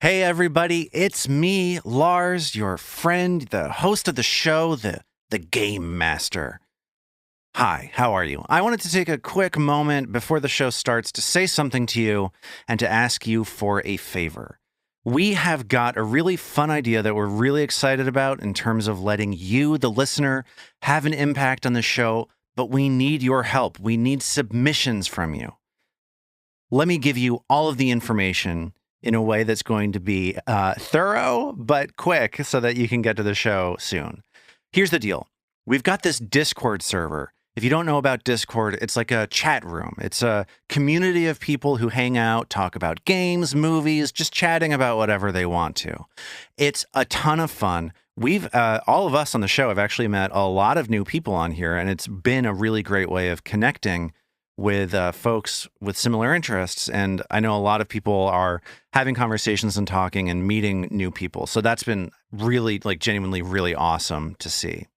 Hey everybody, it's me, Lars, your friend, the host of the show, the Game Master. Hi, how are you? I wanted to take a quick moment before the show starts to say something to you and to ask you for a favor. We have got a really fun idea that we're really excited about in terms of letting you, the listener, have an impact on the show, but we need your help. We need submissions from you. Let me give you all of the information in a way that's going to be thorough but quick so that you can get to the show soon. Here's the deal. We've got this Discord server. If you don't know about Discord, it's like a chat room. It's a community of people who hang out, talk about games, movies, just chatting about whatever they want to. It's a ton of fun. We've all of us on the show have actually met a lot of new people on here, and it's been a really great way of connecting with folks with similar interests. And I know a lot of people are having conversations and talking and meeting new people. So that's been really, genuinely really awesome to see.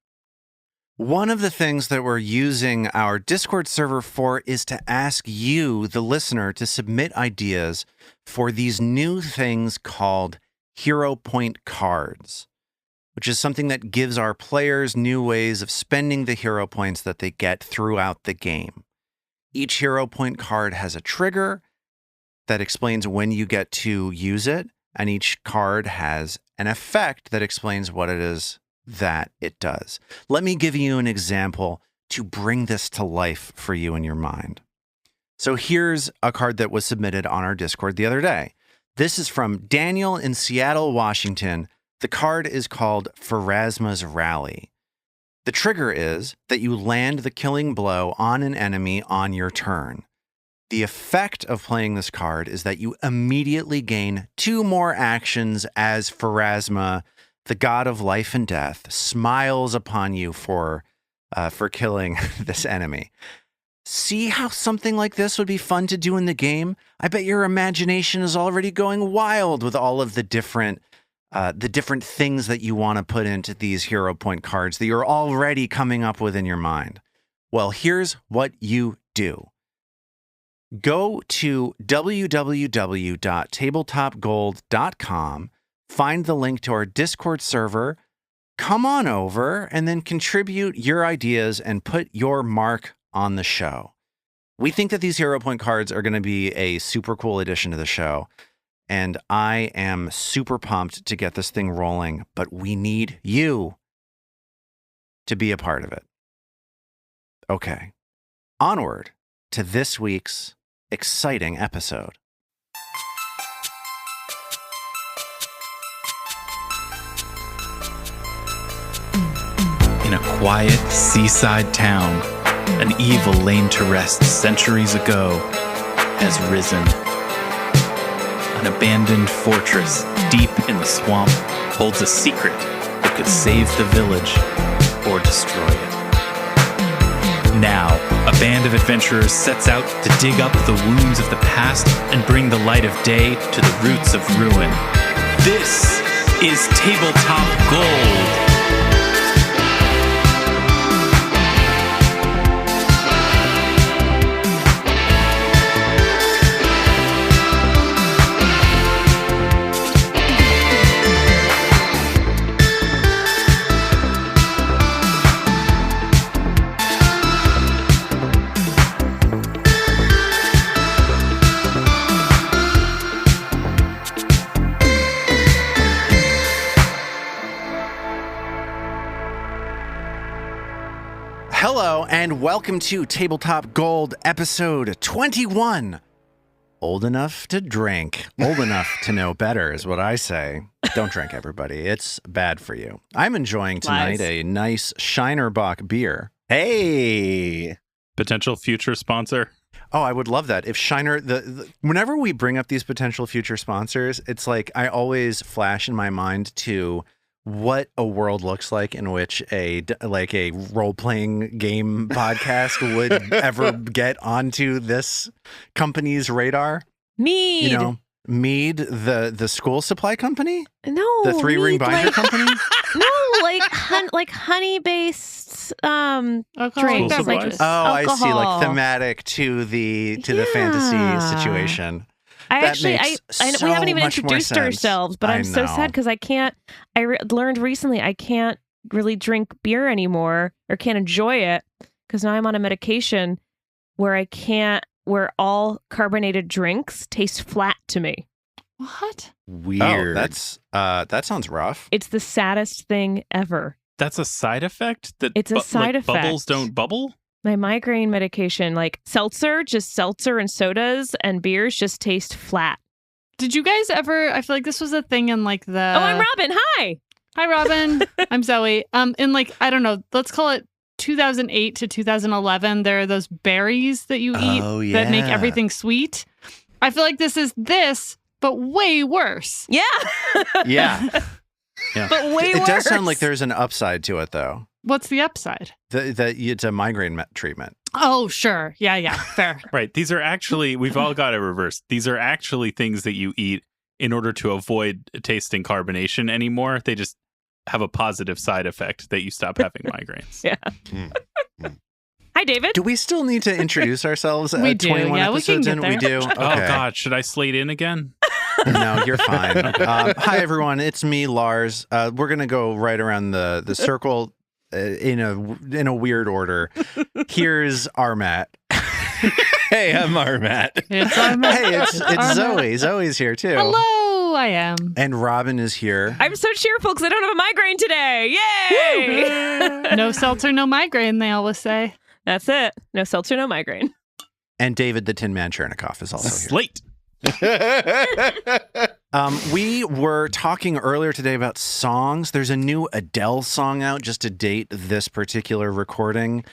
One of the things that we're using our Discord server for is to ask you, the listener, to submit ideas for these new things called Hero Point cards, which is something that gives our players new ways of spending the hero points that they get throughout the game. Each hero point card has a trigger that explains when you get to use it, and each card has an effect that explains what it is that it does. Let me give you an example to bring this to life for you in your mind. So here's a card that was submitted on our Discord the other day. This is from Daniel in Seattle, Washington. The card is called Pharasma's Rally. The trigger is that you land the killing blow on an enemy on your turn. The effect of playing this card is that you immediately gain 2 more actions as Pharasma, the god of life and death, smiles upon you for killing this enemy. See how something like this would be fun to do in the game? I bet your imagination is already going wild with all of the different things that you want to put into these hero point cards that you're already coming up with in your mind. Well, here's what you do. Go to www.tabletopgold.com, find the link to our Discord server, come on over, and then contribute your ideas and put your mark on the show. We think that these hero point cards are going to be a super cool addition to the show. And I am super pumped to get this thing rolling, but we need you to be a part of it. Okay, onward to this week's exciting episode. In a quiet seaside town, an evil laid to rest centuries ago has risen. An abandoned fortress deep in the swamp holds a secret that could save the village or destroy it. Now, a band of adventurers sets out to dig up the wounds of the past and bring the light of day to the roots of ruin. This is Tabletop Gold. Hello, and welcome to Tabletop Gold, episode 21. Old enough to drink, old enough to know better is what I say. Don't drink, everybody. It's bad for you. I'm enjoying tonight a nice Shinerbach beer. Hey! Potential future sponsor. Oh, I would love that. If Shiner, whenever we bring up these potential future sponsors, it's like I always flash in my mind to what a world looks like in which a role-playing game podcast would ever get onto this company's radar. Mead. You know, Mead, the school supply company? No. The three-ring binder company? No, like honey-based drinks. Supplies? Oh, alcohol. I see. Like thematic to the fantasy situation. makes we haven't even much more introduced sense. ourselves, but I'm so sad because I can't. Learned recently I can't really drink beer anymore or can't enjoy it because now I'm on a medication where all carbonated drinks taste flat to me. What? Weird. That sounds rough. It's the saddest thing ever. That's a side effect? It's a side effect. Bubbles don't bubble? My migraine medication, like seltzer and sodas and beers just taste flat. Did you guys ever, I feel like this was a thing in like the... Oh, I'm Robin. Hi. Hi, Robin. I'm Zoe. In like, I don't know, let's call it 2008 to 2011, there are those berries that you eat that make everything sweet. I feel like this is this, but way worse. Yeah. Yeah. But way worse. It does sound like there's an upside to it, though. What's the upside? That it's a migraine treatment. Oh, sure. Yeah. Fair. Right. These are actually, we've all got it reversed. These are actually things that you eat in order to avoid tasting carbonation anymore. They just have a positive side effect that you stop having migraines. Yeah. Hi, David. Do we still need to introduce ourselves? We do. 21 Yeah, we can episodes get in? there. We do. Okay. Oh, God. Should I slate in again? No, you're fine. Hi, everyone. It's me, Lars. We're going to go right around the circle in a weird order. Here's Armat. Hey, I'm Armat. It's Armat. Hey, it's Armat. Zoe. Zoe's here, too. Hello, I am. And Robin is here. I'm so cheerful because I don't have a migraine today. Yay! No seltzer, no migraine, they always say. That's it. No seltzer, no migraine. And David the Tin Man Chernicoff is also here. Slate. We were talking earlier today about songs. There's a new Adele song out just to date this particular recording.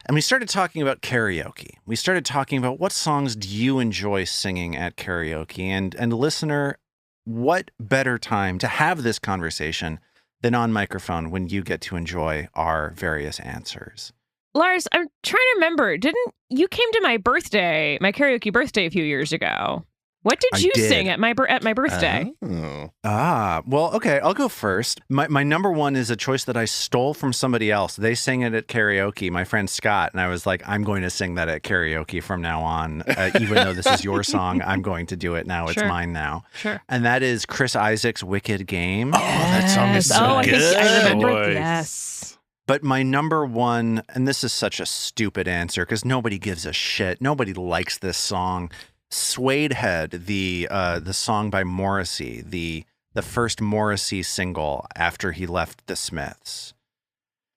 And we started talking about karaoke. We started talking about what songs do you enjoy singing at karaoke? And listener, what better time to have this conversation than on microphone when you get to enjoy our various answers? Lars, I'm trying to remember. Didn't you came to my birthday, my karaoke birthday a few years ago? What did you sing at my birthday? Oh. Well, okay, I'll go first. My number one is a choice that I stole from somebody else. They sang it at karaoke, my friend Scott, and I was like, I'm going to sing that at karaoke from now on. Even though this is your song, I'm going to do it now. It's mine now. Sure. And that is Chris Isaak's Wicked Game. Oh, that song is so I good. think I remember. Boys. Yes. But my number one, and this is such a stupid answer because nobody gives a shit. Nobody likes this song. Suede Head, the song by Morrissey, the first Morrissey single after he left the Smiths.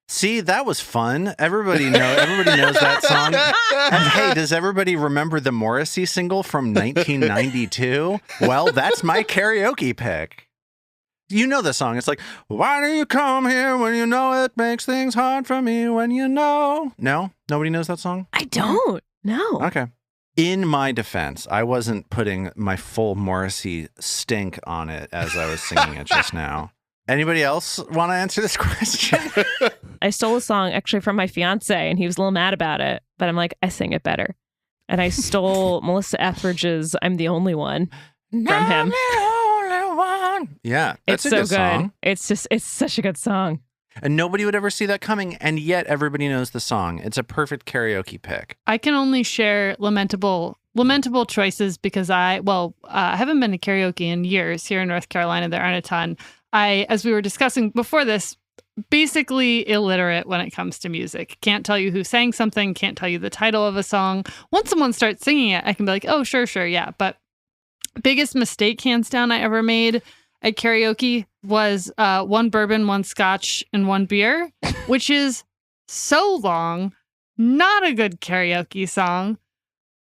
See, that was fun. Everybody knows that song. And hey, does everybody remember the Morrissey single from 1992? Well, that's my karaoke pick. You know the song. It's like, why do you come here when you know it makes things hard for me when you know? No? Nobody knows that song? I don't. No. Okay. In my defense, I wasn't putting my full Morrissey stink on it as I was singing it just now. Anybody else want to answer this question? I stole a song actually from my fiance, and he was a little mad about it. But I'm like, I sing it better. And I stole Melissa Etheridge's "I'm the Only One" from him. Yeah, It's that's a so good song. It's such a good song. And nobody would ever see that coming, and yet everybody knows the song. It's a perfect karaoke pick. I can only share lamentable choices because I haven't been to karaoke in years here in North Carolina. There aren't a ton. As we were discussing before this, basically illiterate when it comes to music. Can't tell you who sang something, can't tell you the title of a song. Once someone starts singing it, I can be like, oh, sure, yeah. But biggest mistake, hands down, I ever made at karaoke was 1 bourbon, 1 scotch, and 1 beer, which is so long. Not a good karaoke song.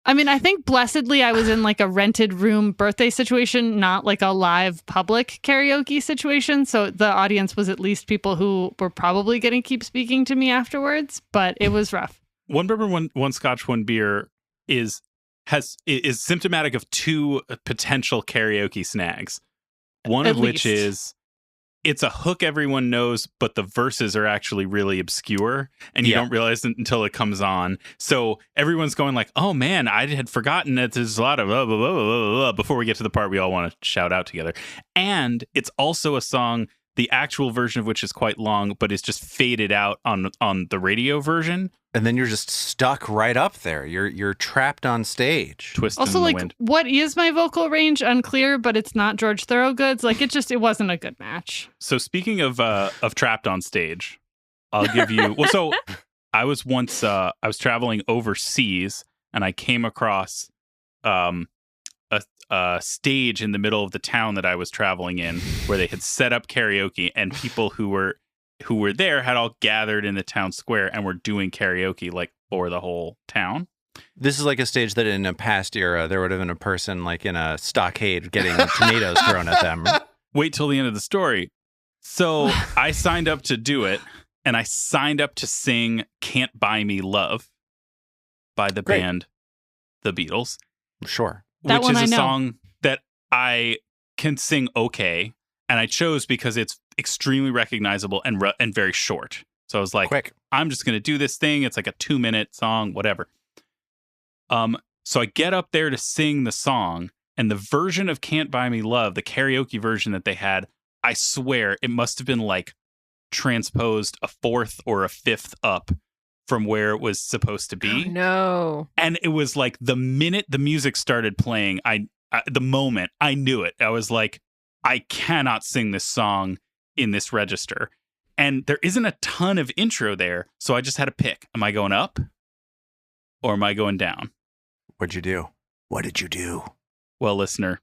I mean, I think blessedly I was in like a rented room birthday situation, not like a live public karaoke situation. So the audience was at least people who were probably going to keep speaking to me afterwards, but it was rough. 1 bourbon, 1 scotch, 1 beer is symptomatic of 2 potential karaoke snags. One At of which least. is it's a hook everyone knows, but the verses are actually really obscure, and you don't realize it until it comes on. So everyone's going like, oh man, I had forgotten that there's a lot of blah, blah, blah, blah, blah, blah, before we get to the part we all want to shout out together. And it's also a song the actual version of which is quite long, but is just faded out on the radio version. And then you're just stuck right up there. You're trapped on stage. Twisting Also, the like, wind. what is my vocal range? Unclear, but it's not George Thorogood's. Like, it wasn't a good match. So speaking of trapped on stage, I'll give you. Well, so I was once I was traveling overseas, and I came across a stage in the middle of the town that I was traveling in, where they had set up karaoke, and people who were there had all gathered in the town square and were doing karaoke like for the whole town. This is like a stage that in a past era, there would have been a person like in a stockade getting tomatoes thrown at them. Wait till the end of the story. So I signed up to do it, and I signed up to sing Can't Buy Me Love by the band The Beatles. Sure. That which one is I a know. song that I can sing okay. And I chose because it's extremely recognizable and very short. So I was like, Quick. I'm just going to do this thing. It's like a 2-minute song, whatever. So I get up there to sing the song, and the version of Can't Buy Me Love, the karaoke version that they had, I swear it must have been like transposed a 4th or a 5th up from where it was supposed to be. Oh, no. And it was like the minute the music started playing, the moment I knew it, I was like, I cannot sing this song in this register. And there isn't a ton of intro there. So I just had to pick. Am I going up or am I going down? What'd you do? What did you do? Well, listener,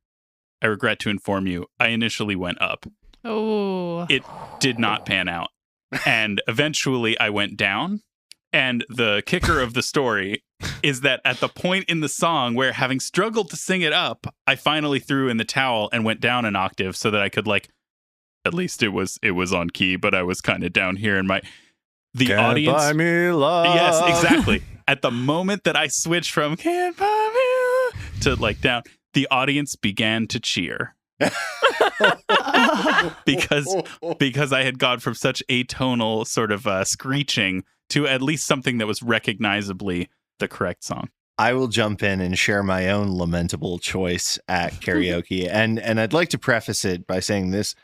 I regret to inform you, I initially went up. Oh. It did not pan out. And eventually I went down. And the kicker of the story is that at the point in the song where, having struggled to sing it up, I finally threw in the towel and went down an octave so that I could, like, at least it was on key, but I was kind of down here, and the Can't audience. buy me love. Yes, exactly. At the moment that I switched from "Can't buy me love" to like down, the audience began to cheer. because I had gone from such atonal sort of screeching to at least something that was recognizably the correct song. I will jump in and share my own lamentable choice at karaoke. and I'd like to preface it by saying this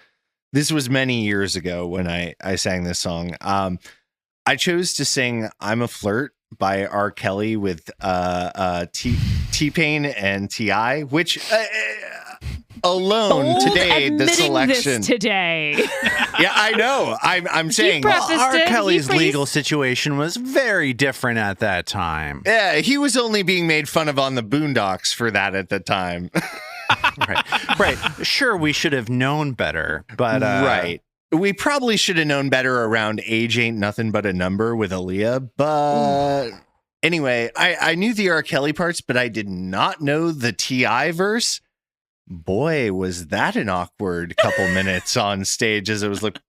was many years ago when I sang this song. I chose to sing I'm a Flirt by R. Kelly with T-Pain and T.I., which alone today, the selection. This today. Yeah, I know. I'm saying R. Kelly's legal situation was very different at that time. yeah, he was only being made fun of on the Boondocks for that at the time. Right. Sure, we should have known better, but right. We probably should have known better around Age Ain't Nothing But a Number with Aaliyah, but anyway, I knew the R. Kelly parts, but I did not know the T.I. verse. Boy, was that an awkward couple minutes on stage as it was like,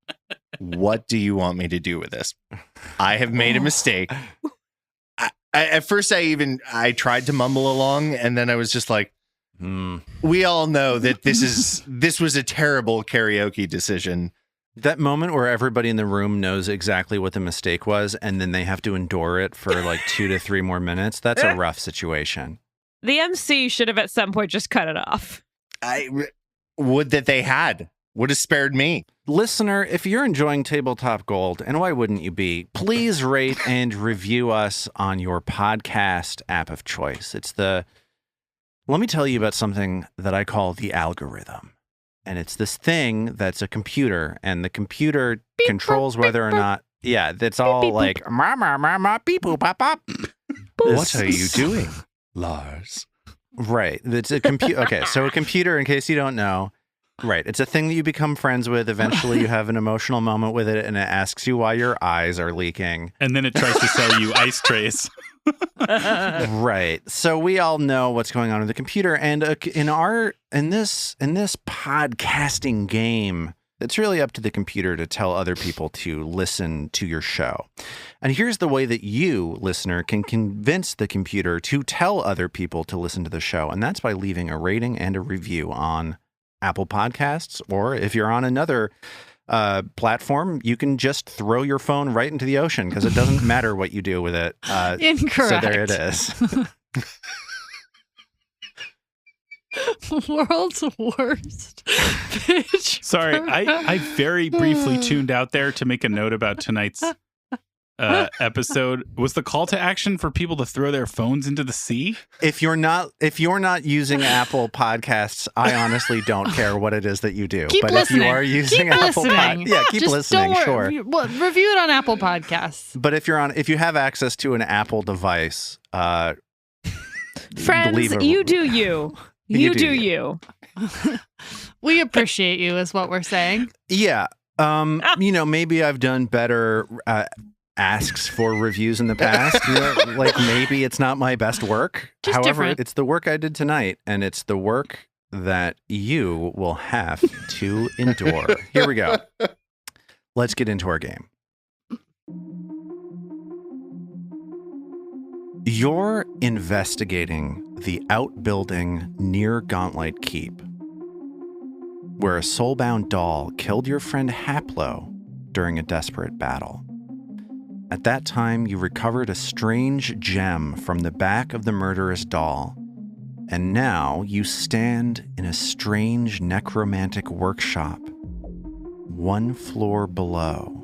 what do you want me to do with this? I have made a mistake. At first, I tried to mumble along, and then I was just like, we all know that this was a terrible karaoke decision. That moment where everybody in the room knows exactly what the mistake was, and then they have to endure it for like 2 to 3 more minutes, that's a rough situation. The MC should have at some point just cut it off. I would that they would have spared me. Listener, if you're enjoying Tabletop Gold, and why wouldn't you be, please rate and review us on your podcast app of choice. Let me tell you about something that I call the algorithm. And it's this thing that's a computer, and the computer controls whether or not, that's all like, ma, ma, ma, ma, beep, boop, pop, pop. What are you doing, Lars? Right. It's a computer. Okay, so a computer, in case you don't know, right. It's a thing that you become friends with. Eventually, you have an emotional moment with it, and it asks you why your eyes are leaking. And then it tries to sell you ice trays. Right. So we all know what's going on with the computer, and in this podcasting game, it's really up to the computer to tell other people to listen to your show. And here's the way that you, listener, can convince the computer to tell other people to listen to the show, and that's by leaving a rating and a review on Apple Podcasts, or if you're on another platform, you can just throw your phone right into the ocean because it doesn't matter what you do with it. Incorrect. So there it is. World's worst pitch. Sorry, I very briefly tuned out there to make a note about tonight's episode. Was the call to action for people to throw their phones into the sea? If you're not using Apple Podcasts, I honestly don't care what it is that you do. Keep but listening. if you are using Keep Apple listening. keep Just listening, don't sure. review it on Apple Podcasts. But if you have access to an Apple device, Friends, leave a- you do you. You do you. We appreciate you, is what we're saying. Yeah. Maybe I've done better asks for reviews in the past. Like maybe it's not my best work. Just However, different. it's the work I did tonight, and it's the work that you will have to endure. Here we go. Let's get into our game. You're investigating the outbuilding near Gauntlet Keep, where a soulbound doll killed your friend Haplo during a desperate battle. At that time, you recovered a strange gem from the back of the murderous doll, and now you stand in a strange necromantic workshop, one floor below.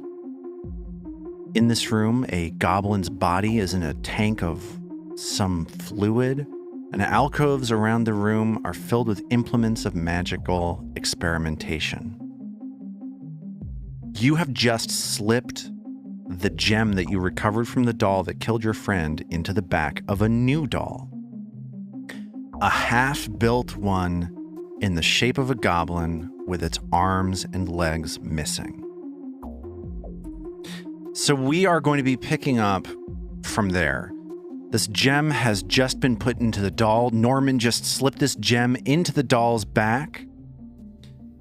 In this room, a goblin's body is in a tank of some fluid, and alcoves around the room are filled with implements of magical experimentation. You have just slipped the gem that you recovered from the doll that killed your friend into the back of a new doll. A half-built one in the shape of a goblin with its arms and legs missing. So we are going to be picking up from there. This gem has just been put into the doll. Norman just slipped this gem into the doll's back,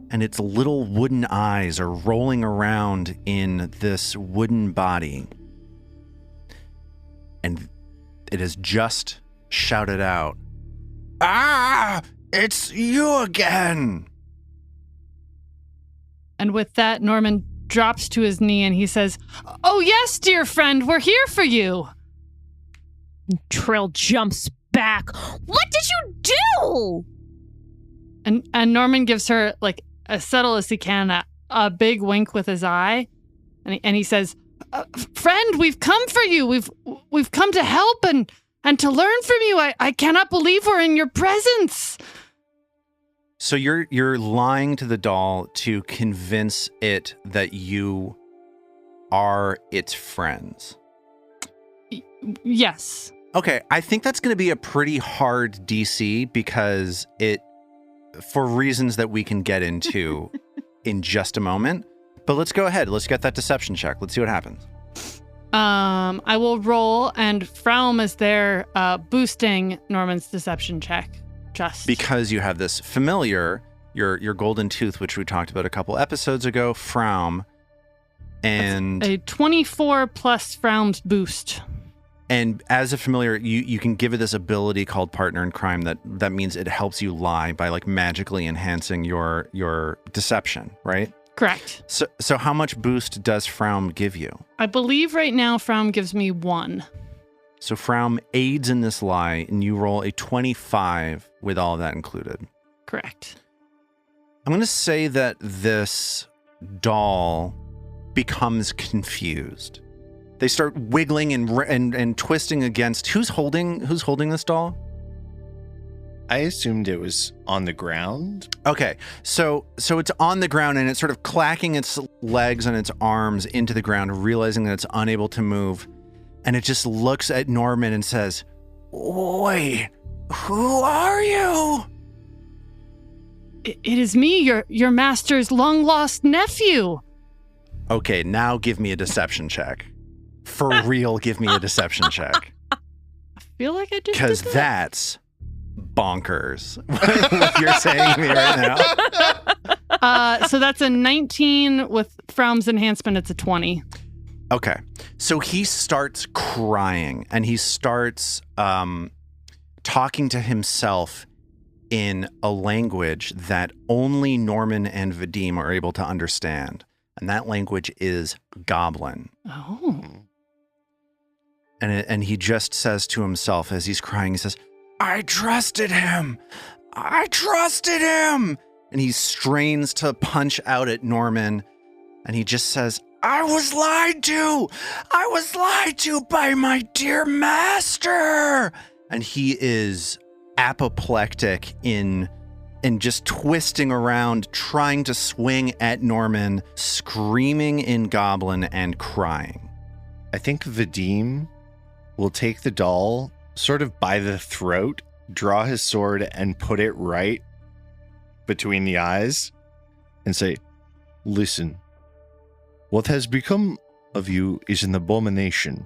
and its little wooden eyes are rolling around in this wooden body. And it has just shouted out, "Ah, it's you again!" And with that, Norman drops to his knee and he says, "Oh yes, dear friend, we're here for you." Trill jumps back. What did you do? And Norman gives her, like, as subtle as he can, a big wink with his eye, and he says, "Friend, we've come for you. We've come to help and to learn from you. I cannot believe we're in your presence." So you're lying to the doll to convince it that you are its friends. Yes. Okay, I think that's going to be a pretty hard DC because for reasons that we can get into in just a moment. But let's go ahead. Let's get that deception check. Let's see what happens. I will roll, and Fraum is there boosting Norman's deception check. Just because you have this familiar, your golden tooth, which we talked about a couple episodes ago, Fraum, and a 24 plus Fraum's boost. And as a familiar, you can give it this ability called Partner in Crime that means it helps you lie by like magically enhancing your deception, right? Correct. So how much boost does Fraum give you? I believe right now Fraum gives me 1. So Fraum aids in this lie, and you roll a 25 with all of that included. Correct. I'm going to say that this doll becomes confused. They start wiggling and twisting against. Who's holding this doll? I assumed it was on the ground. Okay, so it's on the ground and it's sort of clacking its legs and its arms into the ground, realizing that it's unable to move. And it just looks at Norman and says, "Wait, who are you?" It is me, your master's long-lost nephew. Okay, now give me a deception check. For real, give me a deception check. I feel like I just Because did that's bonkers. What you're saying to me right now. So that's a 19 with Fraum's enhancement. It's a 20. Okay. So he starts crying and he starts talking to himself in a language that only Norman and Vadim are able to understand. And that language is Goblin. Oh. And he just says to himself as he's crying, he says, "I trusted him. I trusted him. And he strains to punch out at Norman. And he just says, I was lied to. I was lied to by my dear master. And he is apoplectic in just twisting around, trying to swing at Norman, screaming in Goblin and crying. I think Vadim will take the doll sort of by the throat, draw his sword, and put it right between the eyes and say, listen, what has become of you is an abomination.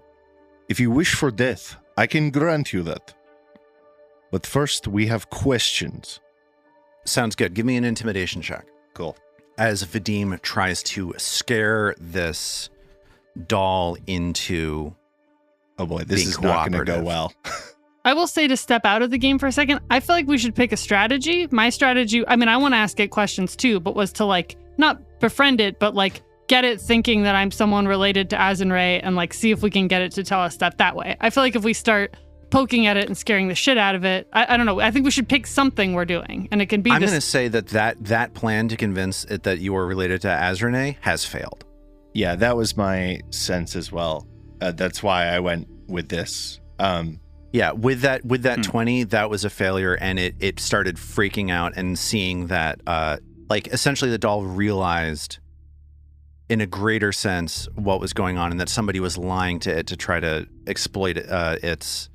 If you wish for death, I can grant you that. But first, we have questions. Sounds good. Give me an intimidation check. Cool. As Vadim tries to scare this doll into... Oh boy, this being is not going to go cooperative. well. I will say, to step out of the game for a second, I feel like we should pick a strategy. My strategy, I mean, I want to ask it questions too, but was to like, not befriend it, but like get it thinking that I'm someone related to Azenray and like see if we can get it to tell us that way. I feel like if we start poking at it and scaring the shit out of it, I don't know. I think we should pick something we're doing, and it can be I'm going to say that plan to convince it that you are related to Azrene has failed. Yeah, that was my sense as well. That's why I went with this. Yeah, with that 20, that was a failure, and it started freaking out and seeing that, like, essentially the doll realized in a greater sense what was going on and that somebody was lying to it to try to exploit its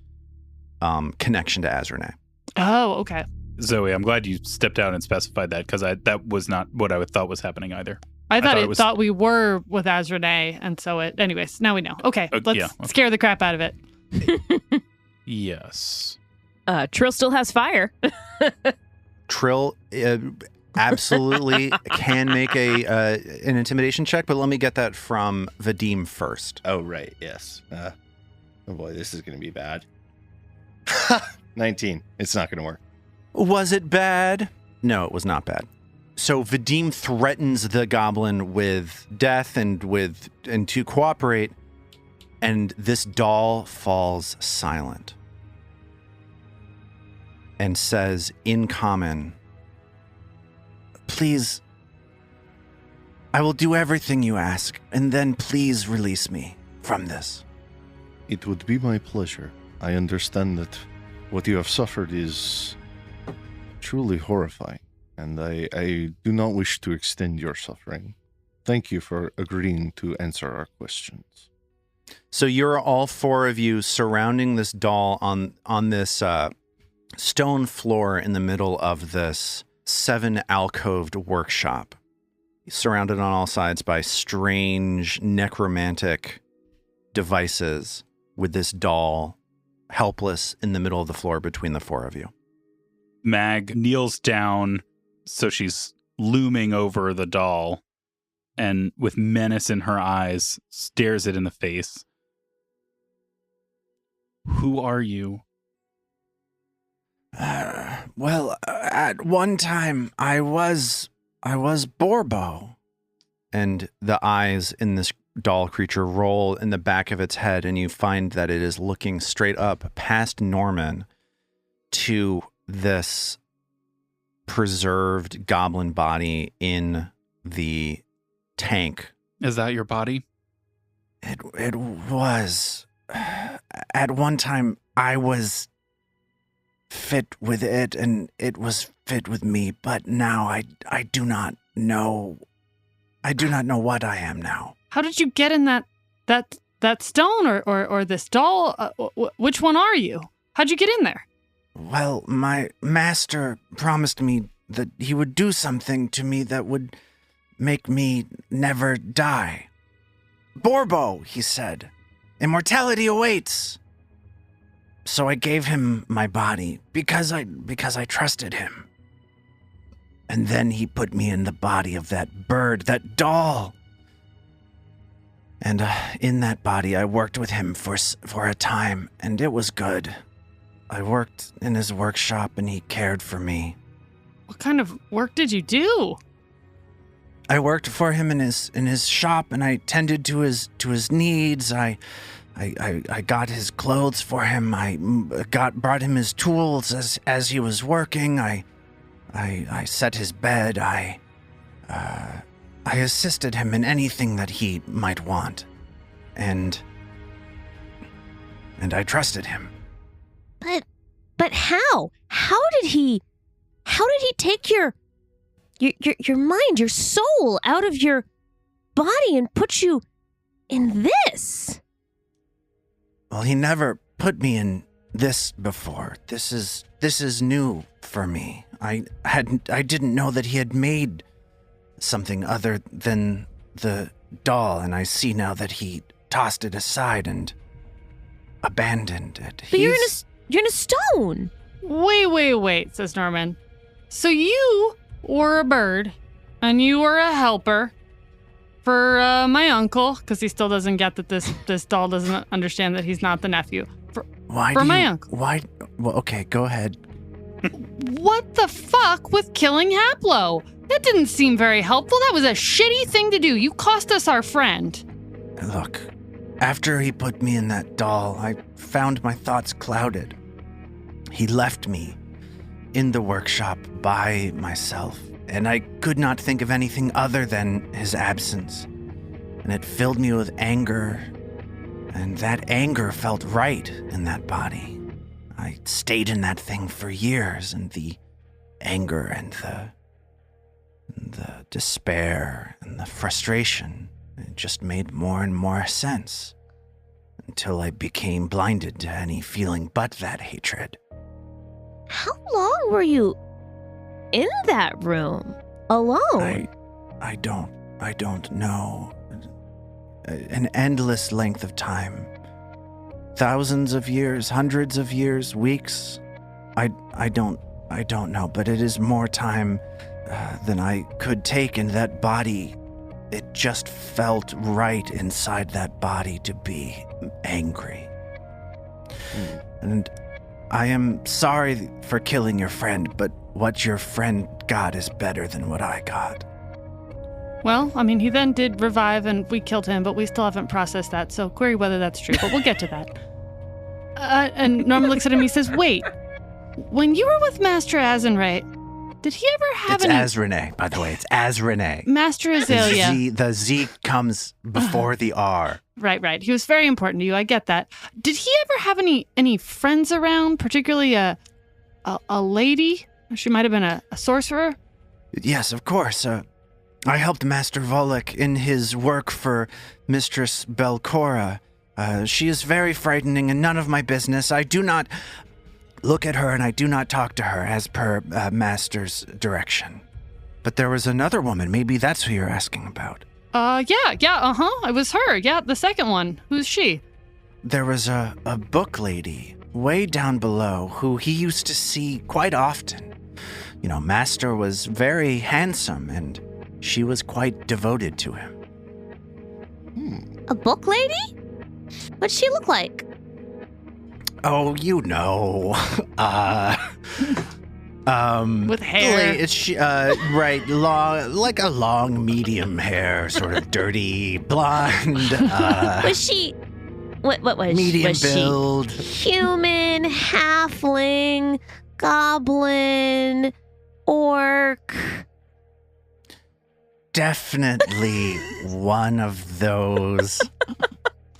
connection to Azrene. Oh, okay. Zoe, I'm glad you stepped out and specified that, because that was not what I thought was happening either. I thought we were with Azrene, and so anyways, now we know. Okay, let's scare the crap out of it. Yes. Trill still has fire. Trill absolutely can make an intimidation check, but let me get that from Vadim first. Oh, right. Yes. Oh boy, this is going to be bad. 19. It's not going to work. Was it bad? No, it was not bad. So Vadim threatens the goblin with death and to cooperate, and this doll falls silent and says in common, please, I will do everything you ask, and then please release me from this. It would be my pleasure. I understand that what you have suffered is truly horrifying, and I do not wish to extend your suffering. Thank you for agreeing to answer our questions. So you're all four of you surrounding this doll on this stone floor in the middle of this 7-alcoved workshop, surrounded on all sides by strange necromantic devices, with this doll helpless in the middle of the floor between the four of you. Mag kneels down, so she's looming over the doll, and with menace in her eyes, stares it in the face. Who are you? Well, at one time, I was Borbo. And the eyes in this doll creature roll in the back of its head, and you find that it is looking straight up past Norman to this preserved goblin body in the tank. Is that your body? It was. At one time, I was fit with it, and it was fit with me, but now I do not know. I do not know what I am now. How did you get in that stone or this doll? Which one are you? How'd you get in there? Well, my master promised me that he would do something to me that would make me never die. Borbo, he said. Immortality awaits. So I gave him my body because I trusted him. And then he put me in the body of that bird, that doll. And in that body, I worked with him for a time, and it was good. I worked in his workshop, and he cared for me. What kind of work did you do? I worked for him in his shop, and I tended to his needs. I got his clothes for him. I brought him his tools as he was working. I I set his bed. I assisted him in anything that he might want. And I trusted him. But how? How did he take your mind, your soul out of your body and put you in this? Well, he never put me in this before. This is new for me. I didn't know that he had made something other than the doll, and I see now that he tossed it aside and abandoned it. But you're in a stone. Wait, says Norman. So you were a bird, and you were a helper for my uncle, because he still doesn't get that this doll doesn't understand that he's not the nephew. My uncle. Why? Well, okay, go ahead. What the fuck with killing Haplo? That didn't seem very helpful. That was a shitty thing to do. You cost us our friend. Look, after he put me in that doll, I found my thoughts clouded. He left me in the workshop by myself, and I could not think of anything other than his absence. And it filled me with anger, and that anger felt right in that body. I stayed in that thing for years, and the anger and the despair and the frustration, it just made more and more sense until I became blinded to any feeling but that hatred. How long were you in that room alone? I don't know. An endless length of time. Thousands of years, hundreds of years, weeks. I don't know, but it is more time than I could take in that body. It just felt right inside that body to be angry. And I am sorry for killing your friend, but what your friend got is better than what I got. Well, I mean, he then did revive and we killed him, but we still haven't processed that, so query whether that's true, but we'll get to that. And Norman looks at him, he says, wait, when you were with Master Azenray, did he ever have any... It's Azrene, by the way. It's Azrene. Master Azalea. The Z comes before the R. Right. He was very important to you. I get that. Did he ever have any friends around, particularly a lady? She might have been a sorcerer? Yes, of course. I helped Master Volek in his work for Mistress Belcora. She is very frightening and none of my business. I do not look at her and I do not talk to her as per Master's direction. But there was another woman. Maybe that's who you're asking about. It was her. Yeah, the second one. Who's she? There was a book lady way down below who he used to see quite often. You know, Master was very handsome and she was quite devoted to him. A book lady? What'd she look like? Oh, you know. With hair. It's right, long, like a long medium hair, sort of dirty, blonde. Was she... What was medium was build. She human, halfling, goblin, orc? Definitely one of those.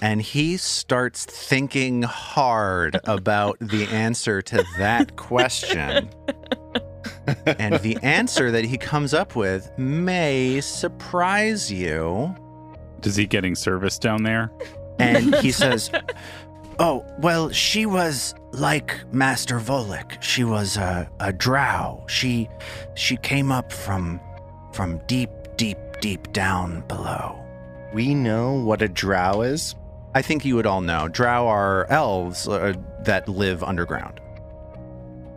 And he starts thinking hard about the answer to that question. And the answer that he comes up with may surprise you. Is he getting service down there? And he says, oh, well, she was like Master Volek. She was a drow. She came up from deep down below. We know what a drow is? I think you would all know. Drow are elves that live underground.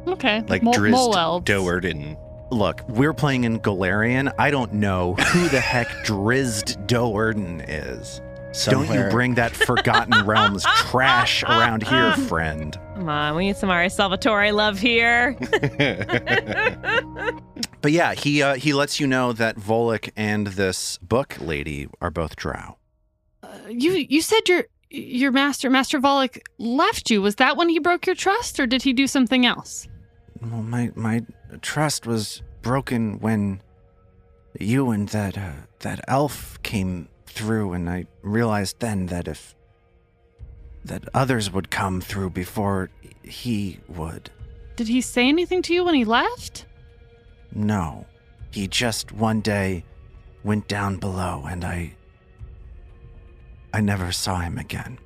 Okay. Like mole Drizzt elves. Do'Urden. Look, we're playing in Galarian. I don't know who the heck Drizzt Do'Urden is. Somewhere. Don't you bring that Forgotten Realms trash around here, friend. Come on, we need some Ari Salvatore love here. But yeah, he lets you know that Volek and this book lady are both drow. You said your master Volek left you. Was that when he broke your trust, or did he do something else? Well, my trust was broken when you and that elf came through, and I realized then that others would come through before he would. Did he say anything to you when he left? No. He just one day went down below, and I never saw him again.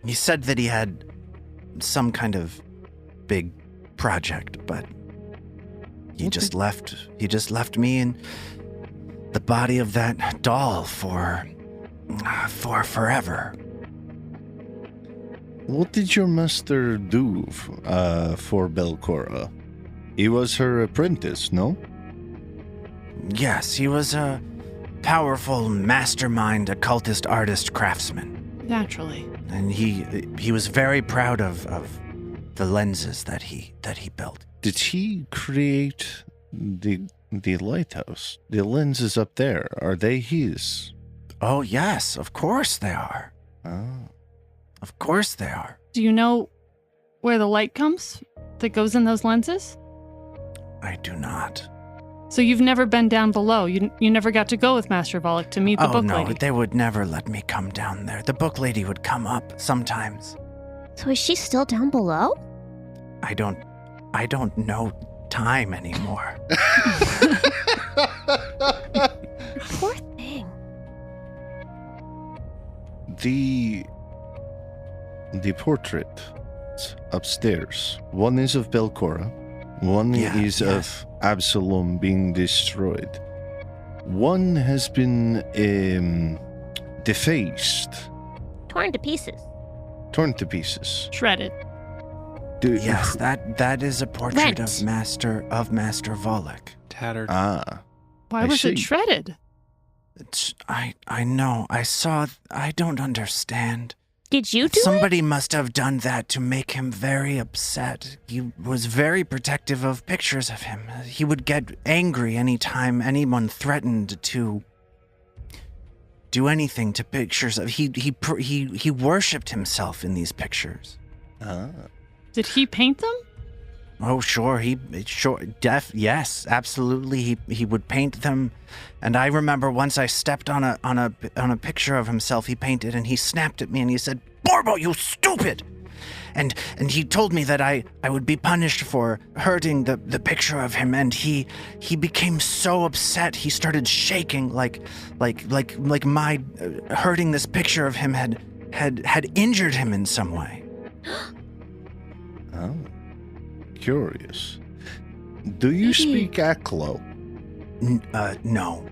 He said that he had some kind of big project, but he just left me in the body of that doll for forever. What did your master do for Belcora? He was her apprentice, no? Yes, he was a powerful mastermind, occultist, artist, craftsman. Naturally. And he was very proud of the lenses that he built. Did he create the lighthouse? The lenses up there, are they his? Oh, yes, of course they are. Oh. Of course they are. Do you know where the light comes that goes in those lenses? I do not. So you've never been down below. You never got to go with Master Volok to meet the book lady. They would never let me come down there. The book lady would come up sometimes. So is she still down below? I don't know time anymore. Poor thing. The portrait upstairs. One is of Belcora. One is of Absalom being destroyed. One has been defaced. Torn to pieces. Torn to pieces. Shredded. Yes, that is a portrait Rent. of Master Volok. Tattered. Ah. Why I was it see. shredded? I know. I saw. I don't understand. Did you do Somebody must have done that to make him very upset. He was very protective of pictures of him. He would get angry anytime anyone threatened to do anything to pictures of. He worshipped himself in these pictures. Ah. Did he paint them? Oh, sure. Yes, absolutely. He would paint them, and I remember once I stepped on a picture of himself he painted, and he snapped at me and he said, "Borbo, you stupid!" And he told me that I would be punished for hurting the picture of him, and he became so upset he started shaking like my hurting this picture of him had injured him in some way. Oh. Curious. Do you speak Aklo? No.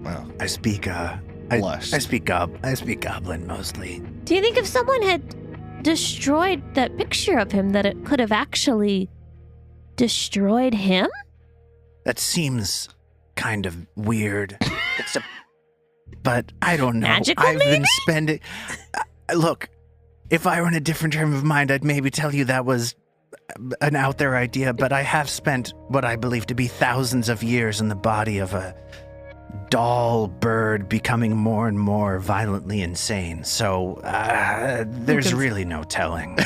Well, I speak I speak Goblin mostly. Do you think if someone had destroyed that picture of him that it could have actually destroyed him? That seems kind of weird. But I don't know. Magical, I've been maybe? spending. Look, if I were in a different frame of mind, I'd maybe tell you that was an out there idea. But I have spent what I believe to be thousands of years in the body of a doll bird, becoming more and more violently insane. So there's really no telling.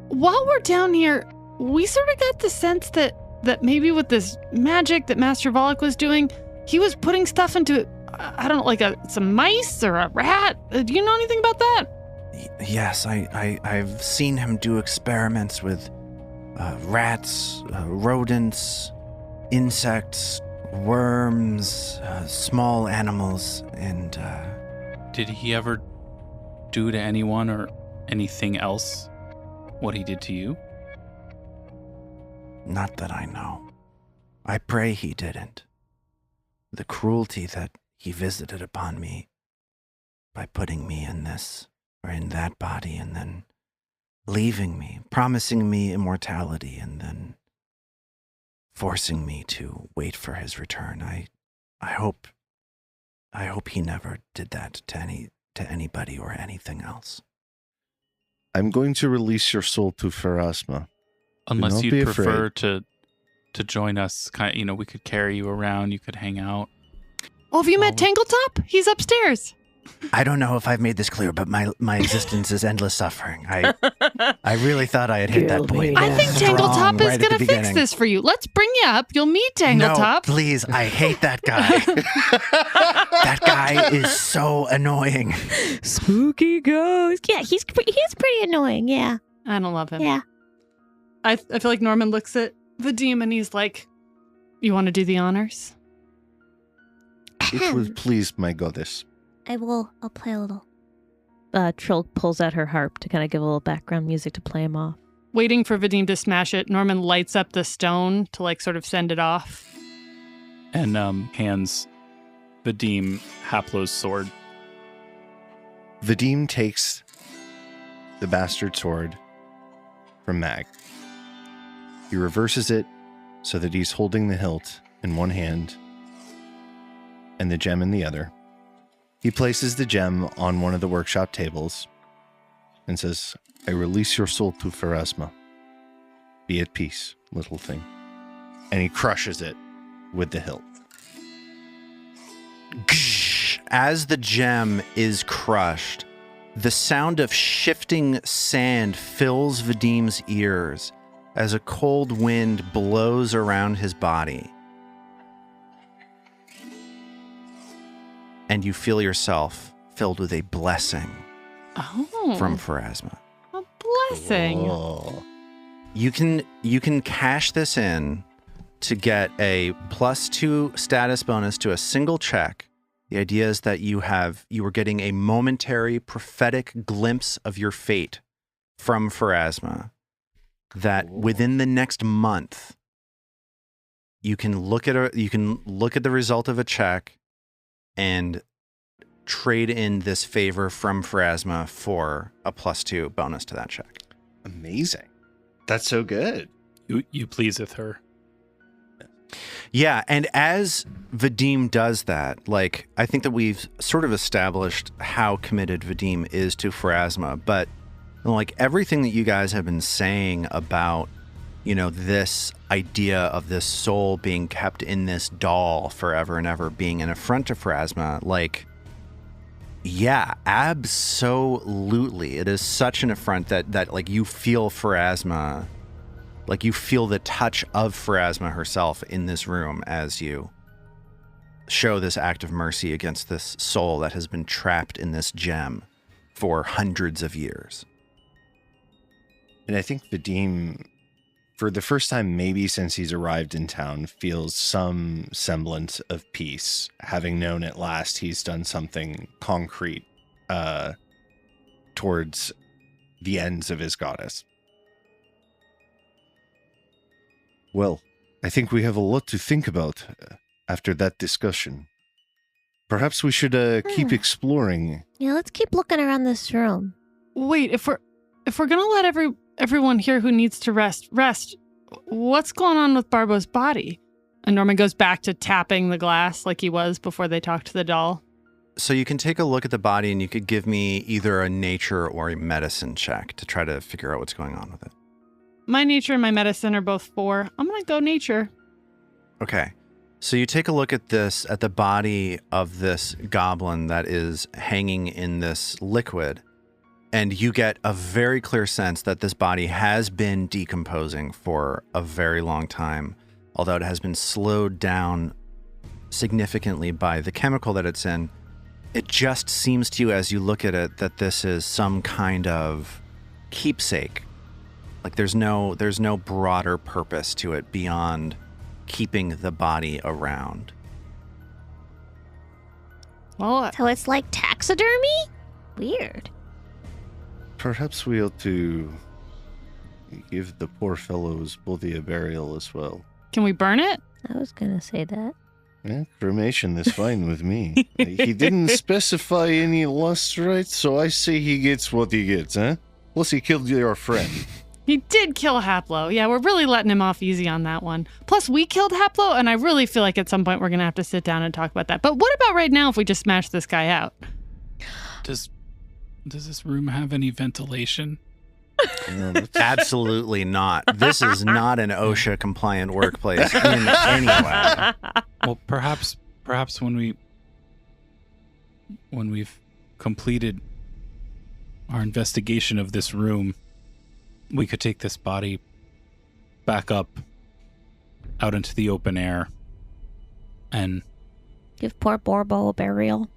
While we're down here, we sort of got the sense that maybe with this magic that Master Volok was doing, he was putting stuff into, I don't know, like some mice or a rat. Do you know anything about that? Yes, I've seen him do experiments with rats, rodents, insects, worms, small animals, and Did he ever do to anyone or anything else what he did to you? not that I know. I pray he didn't. The cruelty that he visited upon me by putting me in this or in that body and then leaving me, promising me immortality and then forcing me to wait for his return. I hope he never did that to anybody or anything else. I'm going to release your soul to Pharasma. Unless not you'd be prefer to join us, kind of, we could carry you around, you could hang out. Oh, have you met Tangletop? He's upstairs. I don't know if I've made this clear, but my existence is endless suffering. I really thought I had hit that point. I think Tangletop is right going to fix this for you. Let's bring you up. You'll meet Tangletop. No, please. I hate that guy. That guy is so annoying. Spooky ghost. Yeah, he's pretty annoying. Yeah. I don't love him. Yeah. I feel like Norman looks at Vadim and he's like, you want to do the honors? It will please my goddess. I'll play a little. Trill pulls out her harp to kind of give a little background music to play him off. Waiting for Vadim to smash it, Norman lights up the stone to like sort of send it off. And hands Vadim Haplo's sword. Vadim takes the bastard sword from Mag. He reverses it so that he's holding the hilt in one hand and the gem in the other. He places the gem on one of the workshop tables and says, I release your soul to Pharasma. Be at peace, little thing. And he crushes it with the hilt. As the gem is crushed, the sound of shifting sand fills Vadim's ears as a cold wind blows around his body. And you feel yourself filled with a blessing from Pharasma. A blessing. Oh. You can cash this in to get a +2 status bonus to a single check. The idea is that you are getting a momentary prophetic glimpse of your fate from Pharasma. That within the next month, you can look at the result of a check and trade in this favor from Pharasma for a +2 bonus to that check. Amazing. That's so good. You pleaseth her. Yeah, and as Vadim does that, like, I think that we've sort of established how committed Vadim is to Pharasma, but like everything that you guys have been saying about, this idea of this soul being kept in this doll forever and ever being an affront to Pharasma, like, yeah, absolutely. It is such an affront that like you feel Pharasma, like you feel the touch of Pharasma herself in this room as you show this act of mercy against this soul that has been trapped in this gem for hundreds of years. And I think Vadim, for the first time maybe since he's arrived in town, feels some semblance of peace, having known at last he's done something concrete towards the ends of his goddess. Well, I think we have a lot to think about after that discussion. Perhaps we should keep exploring. Yeah, let's keep looking around this room. Wait, if we're gonna let everyone here who needs to rest, what's going on with Barbo's body? And Norman goes back to tapping the glass like he was before they talked to the doll. So you can take a look at the body and you could give me either a nature or a medicine check to try to figure out what's going on with it. My nature and my medicine are both 4. I'm going to go nature. Okay. So you take a look at the body of this goblin that is hanging in this liquid, and you get a very clear sense that this body has been decomposing for a very long time, although it has been slowed down significantly by the chemical that it's in. It just seems to you as you look at it that this is some kind of keepsake. Like there's no broader purpose to it beyond keeping the body around. Well, So it's like taxidermy? Weird. Perhaps we ought to give the poor fellow's body a burial as well. can we burn it? I was going to say that. Yeah, cremation is fine with me. He didn't specify any lust rights, so I say he gets what he gets, huh? Plus he killed your friend. He did kill Haplo. Yeah, we're really letting him off easy on that one. Plus, we killed Haplo, and I really feel like at some point we're going to have to sit down and talk about that. But what about right now if we just smash this guy out? Does this room have any ventilation? Absolutely not. This is not an OSHA compliant workplace in any way. Well, perhaps when we've completed our investigation of this room, we could take this body back up out into the open air and Give poor Borbo a burial.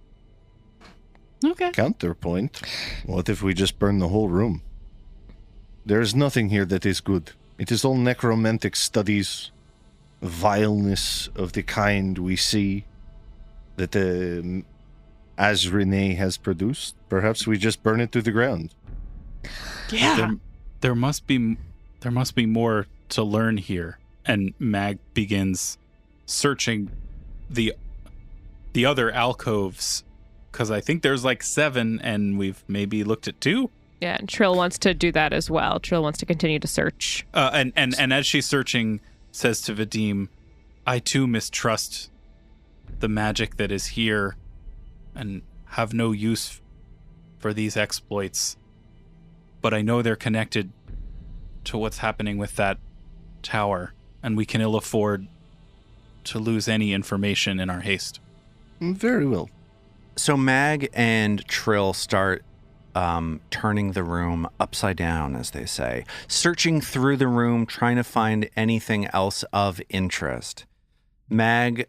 Okay. Counterpoint. What if we just burn the whole room? There's nothing here that is good. It is all necromantic studies, vileness of the kind we see that as Renee has produced. Perhaps we just burn it to the ground. Yeah. there must be more to learn here. And Mag begins searching the other alcoves, because I think there's like 7 and we've maybe looked at 2. Yeah, and Trill wants to do that as well. Trill wants to continue to search. And as she's searching, says to Vadim, I too mistrust the magic that is here and have no use for these exploits. But I know they're connected to what's happening with that tower, and we can ill afford to lose any information in our haste. Very well. So Mag and Trill start turning the room upside down, as they say, searching through the room, trying to find anything else of interest. Mag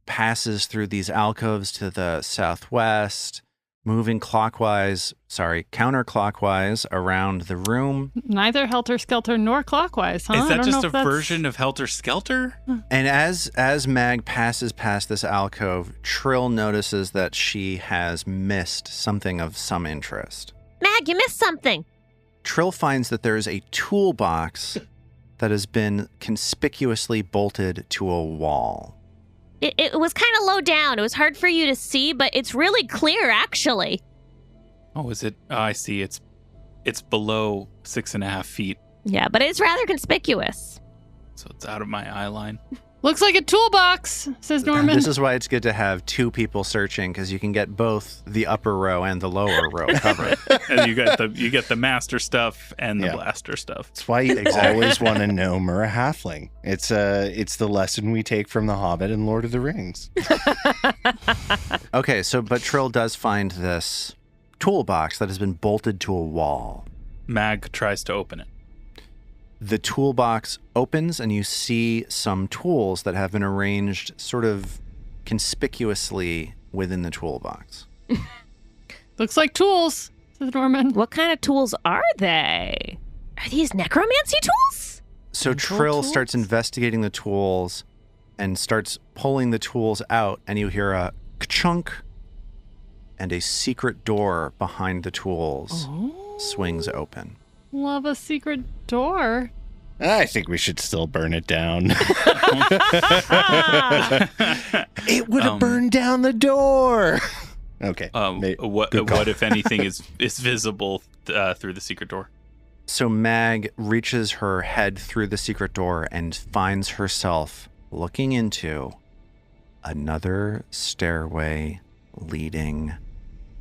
passes through these alcoves to the southwest, moving counterclockwise around the room. Neither helter-skelter nor clockwise, huh? Is I that don't just know a if that's- version of Helter Skelter? And as Mag passes past this alcove, Trill notices that she has missed something of some interest. Mag, you missed something. Trill finds that there is a toolbox that has been conspicuously bolted to a wall. It was kind of low down. It was hard for you to see, but it's really clear, actually. Oh, is it? Oh, I see. It's below 6.5 feet, Yeah, but it's rather conspicuous. so it's out of my eye line. Looks like a toolbox, says Norman. This is why it's good to have 2 people searching, because you can get both the upper row and the lower row covered. And you get the master stuff and the Yeah. blaster stuff. That's why you always want to gnome or a halfling. It's the lesson we take from The Hobbit and Lord of the Rings. Okay, but Trill does find this toolbox that has been bolted to a wall. Mag tries to open it. The toolbox opens and you see some tools that have been arranged sort of conspicuously within the toolbox. Looks like tools, says Norman. What kind of tools are they? Are these necromancy tools? So Control Trill tools? starts investigating the tools and starts pulling the tools out, and you hear a ka-chunk, and a secret door behind the tools swings open. Love a secret door. I think we should still burn it down. It would have burned down the door. Okay. What Good call. if anything is visible through the secret door? So Mag reaches her head through the secret door and finds herself looking into another stairway leading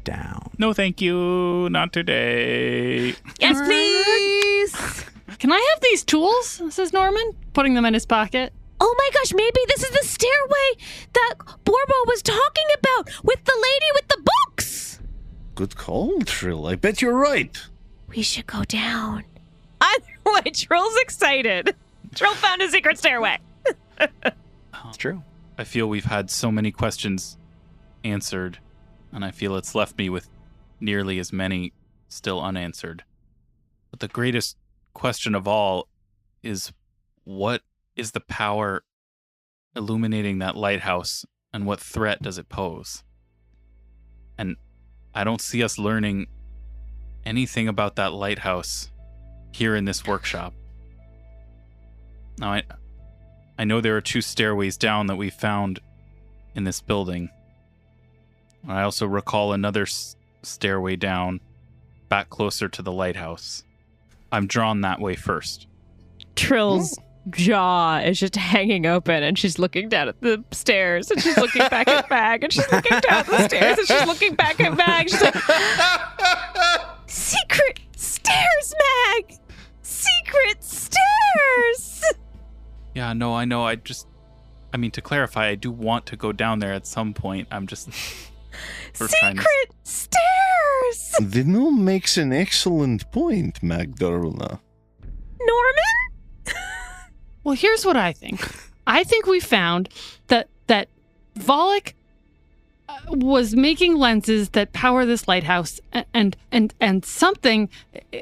down. No, thank you. Not today. Yes, please. Can I have these tools, says Norman, putting them in his pocket. Oh my gosh, maybe this is the stairway that Borbo was talking about with the lady with the books. Good call, Trill. I bet you're right. We should go down. Why, Trill's excited. Trill found a secret stairway. It's true. I feel we've had so many questions answered, and I feel it's left me with nearly as many still unanswered. But the greatest question of all is, what is the power illuminating that lighthouse, and what threat does it pose? And I don't see us learning anything about that lighthouse here in this workshop. Now, I know there are 2 stairways down that we found in this building. I also recall another stairway down, back closer to the lighthouse. I'm drawn that way first. Trill's jaw is just hanging open, and she's looking down at the stairs, and she's looking back at Mag, and she's looking down at the stairs, and she's looking back at Mag. She's like, secret stairs, Mag! Secret stairs! Yeah, no, I know. To clarify, I do want to go down there at some point. I'm just... Secret stairs! The gnome makes an excellent point, Magdalena. Norman? Well, here's what I think. I think we found that Volek was making lenses that power this lighthouse, and something,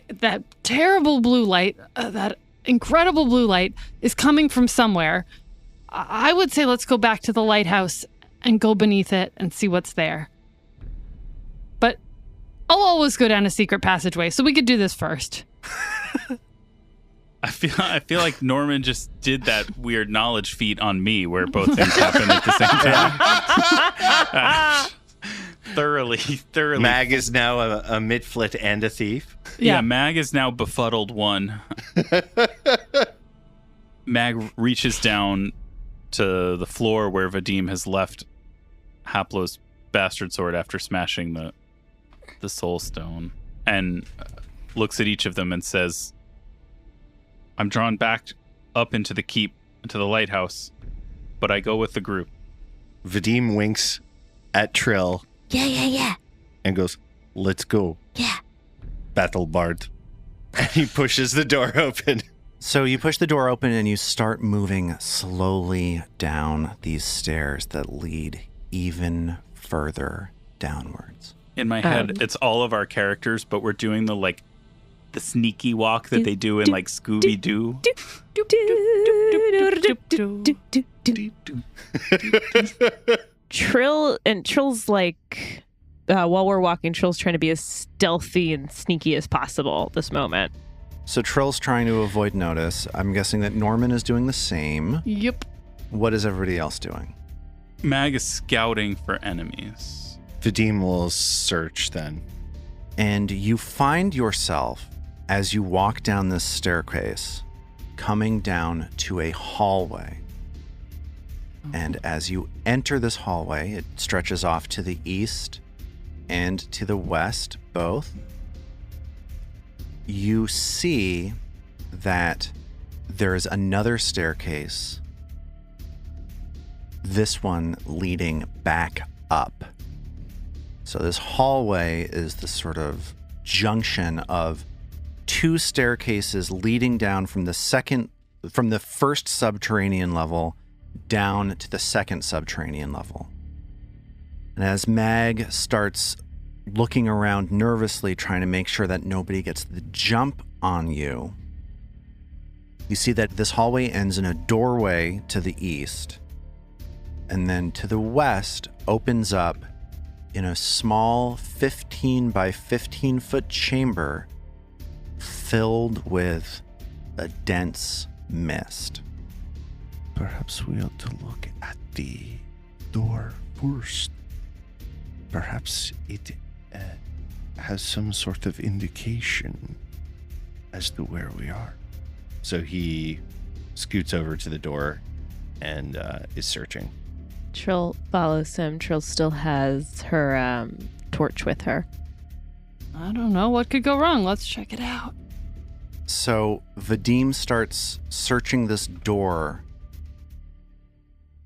that terrible blue light, that incredible blue light, is coming from somewhere. I would say let's go back to the lighthouse and go beneath it and see what's there. But I'll always go down a secret passageway, so we could do this first. I feel like Norman just did that weird knowledge feat on me where both things happen at the same time. Thoroughly. Mag is now a midflit and a thief. Yeah, Mag is now befuddled one. Mag reaches down to the floor where Vadim has left Haplo's bastard sword after smashing the soul stone, and looks at each of them and says, I'm drawn back up into the keep, into the lighthouse, but I go with the group. Vadim winks at Trill. Yeah. And goes, let's go. Yeah. Battle Bard. And he pushes the door open. So you push the door open and you start moving slowly down these stairs that lead even further downwards. In my head, it's all of our characters, but we're doing the sneaky walk that they do in Scooby-Doo. Trill's like, while we're walking, Trill's trying to be as stealthy and sneaky as possible at this moment. So Trill's trying to avoid notice. I'm guessing that Norman is doing the same. Yep. What is everybody else doing? Mag is scouting for enemies. Vadim will search then. And you find yourself, as you walk down this staircase, coming down to a hallway. And as you enter this hallway, it stretches off to the east and to the west, both. You see that there is another staircase, this one leading back up. So this hallway is the sort of junction of two staircases leading down from the first subterranean level down to the second subterranean level. And as Mag starts looking around nervously, trying to make sure that nobody gets the jump on you, you see that this hallway ends in a doorway to the east, and then to the west opens up in a small 15 by 15 foot chamber filled with a dense mist. Perhaps we ought to look at the door first. Perhaps it has some sort of indication as to where we are. So he scoots over to the door and is searching. Trill follows him. Trill still has her torch with her. I don't know what could go wrong. Let's check it out. So Vadim starts searching this door,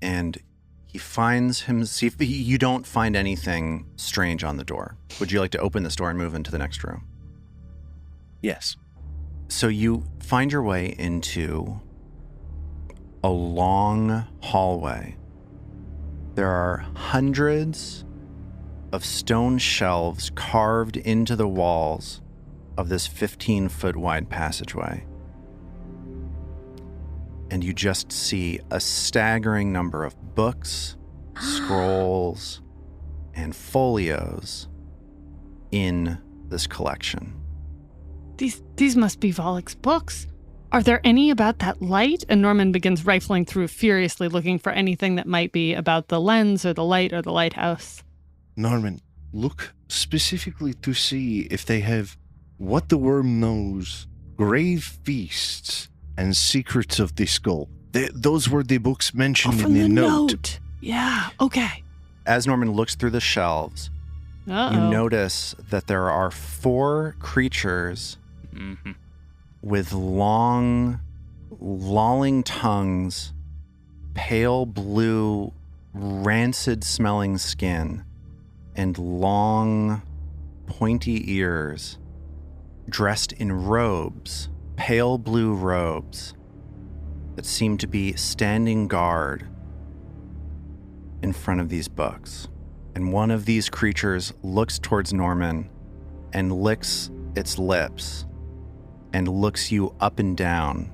and he finds him. See, you don't find anything strange on the door. Would you like to open this door and move into the next room? Yes. So you find your way into a long hallway. There are hundreds of stone shelves carved into the walls of this 15-foot wide passageway. And you just see a staggering number of books, scrolls, and folios in this collection. These must be Volek's books. Are there any about that light? And Norman begins rifling through furiously, looking for anything that might be about the lens or the light or the lighthouse. Norman, look specifically to see if they have what the worm knows, grave feasts, and secrets of the skull. Those were the books mentioned from in the the note. Yeah, okay. As Norman looks through the shelves, Uh-oh. you notice that there are 4 creatures with long, lolling tongues, pale blue, rancid-smelling skin, and long, pointy ears, dressed in robes, pale blue robes, that seem to be standing guard in front of these books. And one of these creatures looks towards Norman and licks its lips and looks you up and down,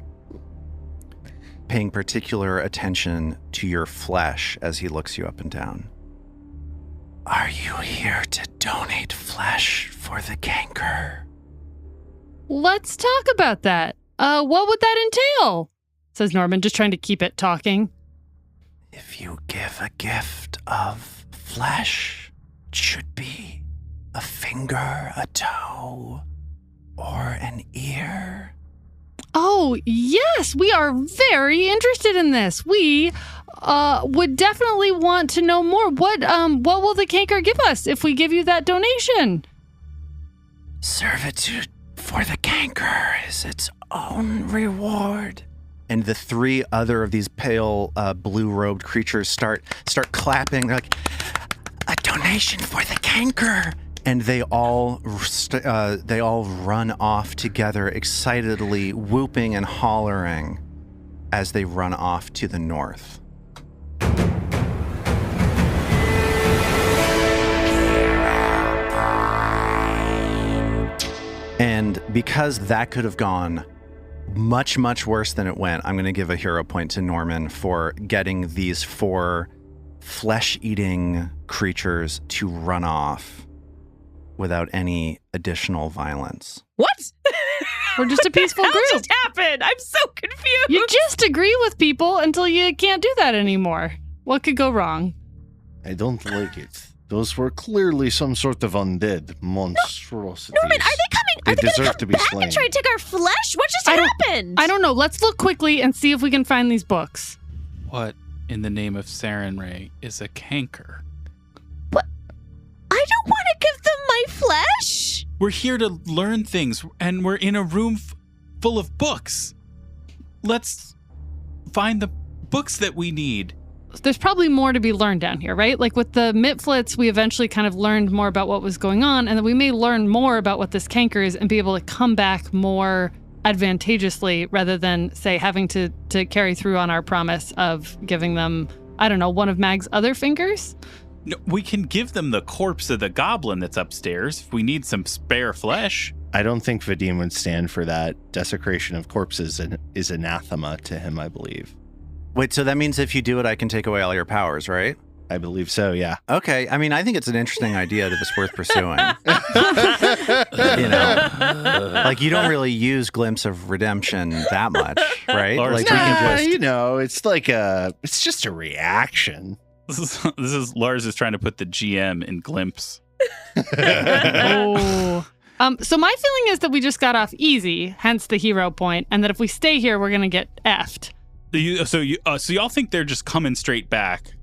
paying particular attention to your flesh as he looks you up and down. Are you here to donate flesh for the canker? Let's talk about that. What would that entail? Says Norman, just trying to keep it talking. If you give a gift of flesh, it should be a finger, a toe, or an ear. Oh, yes, we are very interested in this. We would definitely want to know more. What will the canker give us if we give you that donation? Servitude for the canker is its own reward. And the three other of these pale blue-robed creatures start clapping. They're like, a donation for the canker. And they all run off together, excitedly whooping and hollering as they run off to the north. And because that could have gone much, much worse than it went, I'm going to give a hero point to Norman for getting these 4 flesh-eating creatures to run off without any additional violence. What? We're just a peaceful What the hell group. just happened? I'm so confused. You just agree with people until you can't do that anymore. What could go wrong? I don't like it. Those were clearly some sort of undead monstrosities. Norman, are they coming? They Are they deserve going to to come be back slain. and try to take our flesh? What just happened? I don't know. Let's look quickly and see if we can find these books. What in the name of Sarenrae is a canker? I don't want to give them my flesh. We're here to learn things, and we're in a room full of books. Let's find the books that we need. There's probably more to be learned down here, right? Like with the Mitflits, we eventually kind of learned more about what was going on, and then we may learn more about what this canker is and be able to come back more advantageously rather than, say, having to carry through on our promise of giving them, I don't know, one of Mag's other fingers. No, we can give them the corpse of the goblin that's upstairs if we need some spare flesh. I don't think Vadim would stand for that. Desecration of corpses is anathema to him, I believe. Wait, so that means if you do it, I can take away all your powers, right? I believe so, yeah. Okay, I mean, I think it's an interesting idea that's worth pursuing. You know, like you don't really use Glimpse of Redemption that much, right? Lars, Like we can just... you know, it's like it's just a reaction. This is Lars is trying to put the GM in glimpse. Oh. So my feeling is that we just got off easy, hence the hero point, and that if we stay here, we're gonna get effed. So y'all think they're just coming straight back,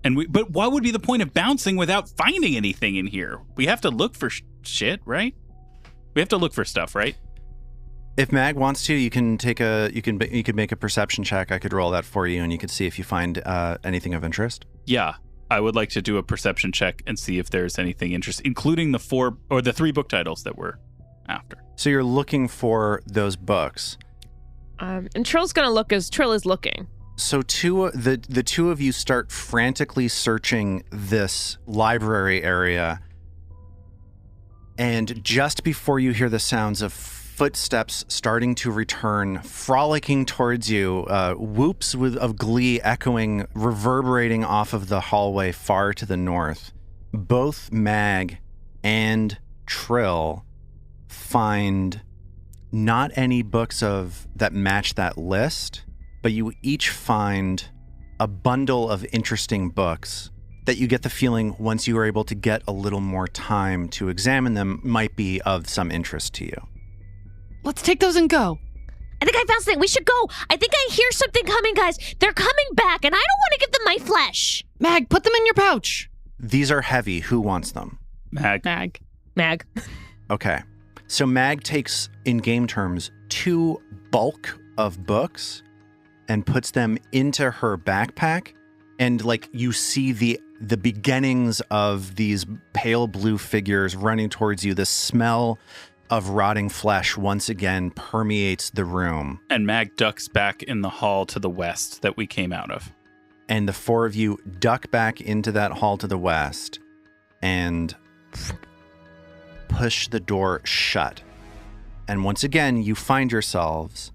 but what would be the point of bouncing without finding anything in here? We have to look for shit, right? We have to look for stuff, right? If Mag wants to, you can make a perception check. I could roll that for you, and you could see if you find anything of interest. Yeah, I would like to do a perception check and see if there's anything interesting, including the 3 book titles that we're after. So you're looking for those books. And Trill's gonna look as Trill is looking. So the two of you start frantically searching this library area, and just before you hear the sounds of footsteps starting to return, frolicking towards you, whoops of glee echoing, reverberating off of the hallway far to the north, both Mag and Trill find not any books that match that list, but you each find a bundle of interesting books that you get the feeling, once you are able to get a little more time to examine them, might be of some interest to you. Let's take those and go. I think I found something. We should go. I think I hear something coming, guys. They're coming back, and I don't want to give them my flesh. Mag, put them in your pouch. These are heavy. Who wants them? Mag. Okay. So Mag takes, in game terms, 2 bulk of books and puts them into her backpack. And like you see the the beginnings of these pale blue figures running towards you. The smell of rotting flesh once again permeates the room. And Mag ducks back in the hall to the west that we came out of. And the four of you duck back into that hall to the west and push the door shut. And once again, you find yourselves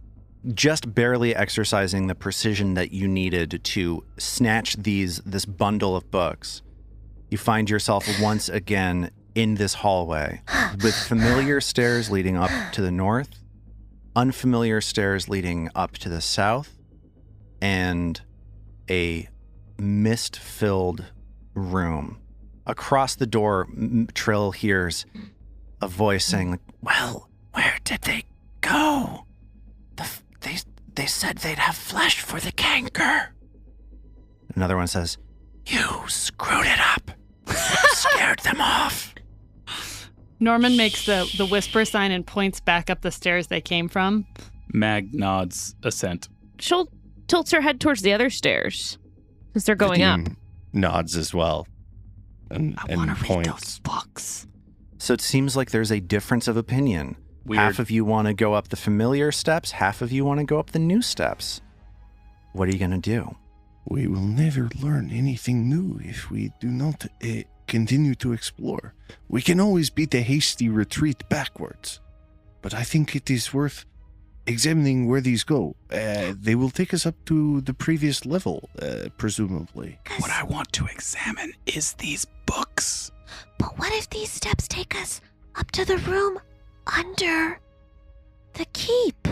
just barely exercising the precision that you needed to snatch this bundle of books. You find yourself once again in this hallway with familiar stairs leading up to the north, unfamiliar stairs leading up to the south, and a mist-filled room. Across the door, Trill hears a voice saying, "Well, where did they go? They said they'd have flesh for the canker." Another one says, "You screwed it up. You scared them off." Norman makes the whisper sign and points back up the stairs they came from. Mag nods assent. She'll tilts her head towards the other stairs since they're going up. Nods as well. And Read points. those books. So it seems like there's a difference of opinion. Weird. Half of you want to go up the familiar steps. Half of you want to go up the new steps. What are you going to do? We will never learn anything new if we do not continue to explore. We can always beat a hasty retreat backwards. But I think it is worth examining where these go. They will take us up to the previous level, presumably. What I want to examine is these books. But what if these steps take us up to the room under the keep?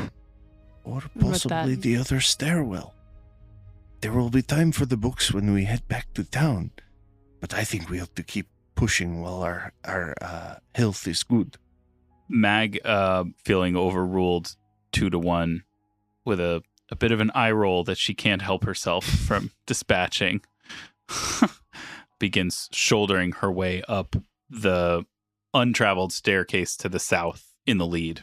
Or What possibly that? the other stairwell. There will be time for the books when we head back to town, but I think we have to keep pushing while our health is good. Mag, feeling overruled 2-1 with a bit of an eye roll that she can't help herself from dispatching, begins shouldering her way up the untraveled staircase to the south in the lead.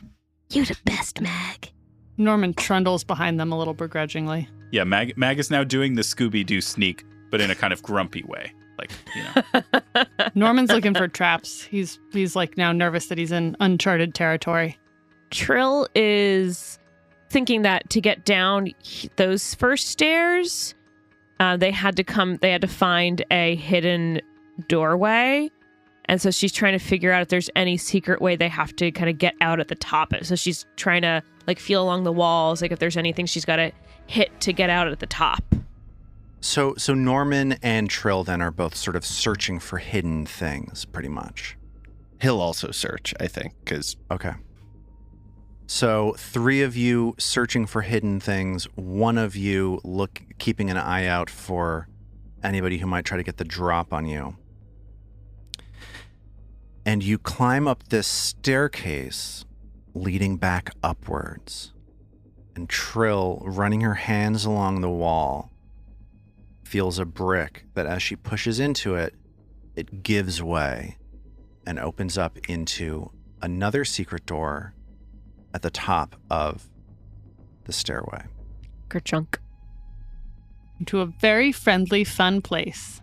You the best, Mag. Norman trundles behind them a little begrudgingly. Yeah, Mag is now doing the Scooby-Doo sneak, but in a kind of grumpy way. Like, you know. Norman's looking for traps. He's like now nervous that he's in uncharted territory. Trill is thinking that to get down those first stairs, they had to find a hidden doorway. And so she's trying to figure out if there's any secret way they have to kind of get out at the top. So she's trying to like feel along the walls, like if there's anything she's got to hit to get out at the top. So Norman and Trill then are both sort of searching for hidden things, pretty much. He'll also search, I think, because Okay. So 3 of you searching for hidden things, 1 of you keeping an eye out for anybody who might try to get the drop on you. And you climb up this staircase leading back upwards. And Trill, running her hands along the wall, feels a brick that as she pushes into it, it gives way and opens up into another secret door at the top of the stairway. Kerchunk. Into a very friendly, fun place.